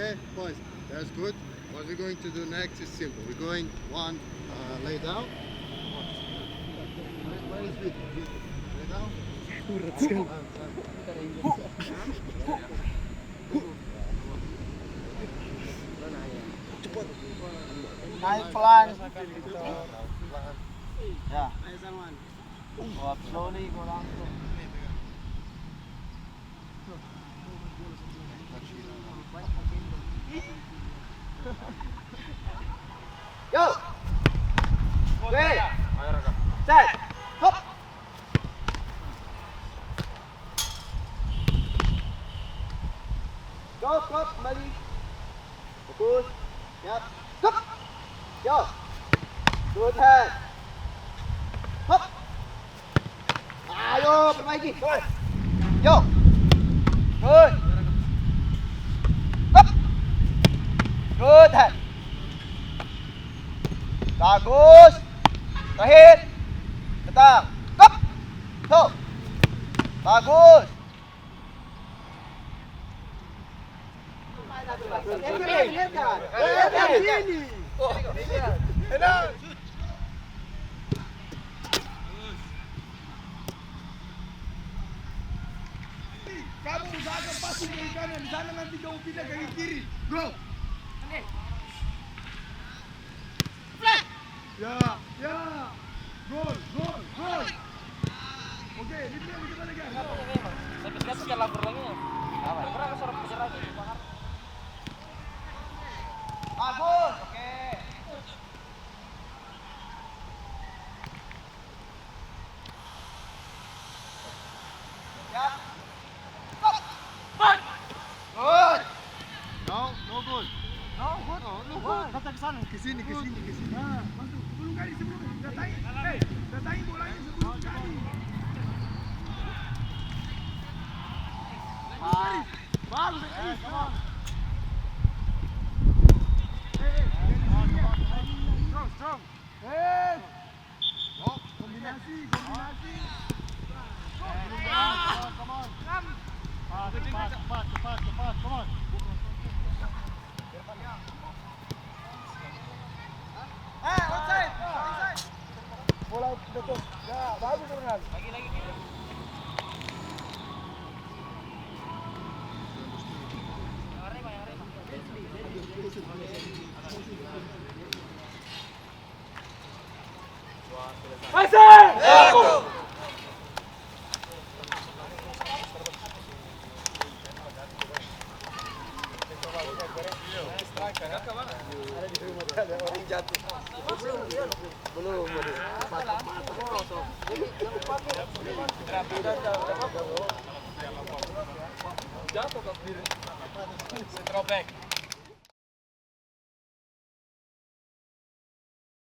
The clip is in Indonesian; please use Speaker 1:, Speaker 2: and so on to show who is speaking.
Speaker 1: Okay, boys, that's good. What we're going to do next is simple. We're going one, lay down. Where is Vitor? Lay down.
Speaker 2: Naik pelan. Ya. Go up slowly, go down. Yo. Okay. Set. Hop. Go, kembali. Fokus. Siap. Hop. Yo. Good hand. Hop. Ayo, perbaiki. Yo. Good. Hop. Good hand. Bagus. Terakhir. Tetap. Hop. Tuh. Bagus.
Speaker 3: Kamu usahakan pasti dari kanan, di sana nanti kamu pindah ke kiri. Go. Ya, ya. Gol, gol, gol. Oke, ini kita lagi.
Speaker 4: Saya pikir lapor lagi ya. Berapa suara besar lagi?
Speaker 2: Bagus. Oke. Siap. Stop. Good.
Speaker 1: No, no good.
Speaker 2: No, good.
Speaker 1: No good.
Speaker 2: Kata ke sana.
Speaker 1: Ke sini, ke sini, ke sini.
Speaker 3: Nah, masuk 10 kali sebelum datangi. Datangi bolanya 10 kali.
Speaker 2: Baru.
Speaker 1: Come on.
Speaker 3: Strong, strong.
Speaker 1: Oh,
Speaker 3: Kombinasi, kombinasi.
Speaker 1: come on. Cepat. Come on.
Speaker 2: Outside. Bola betul. Ya, bagus Ronald.
Speaker 4: Lagi. Jatuh ke kiri. Central back.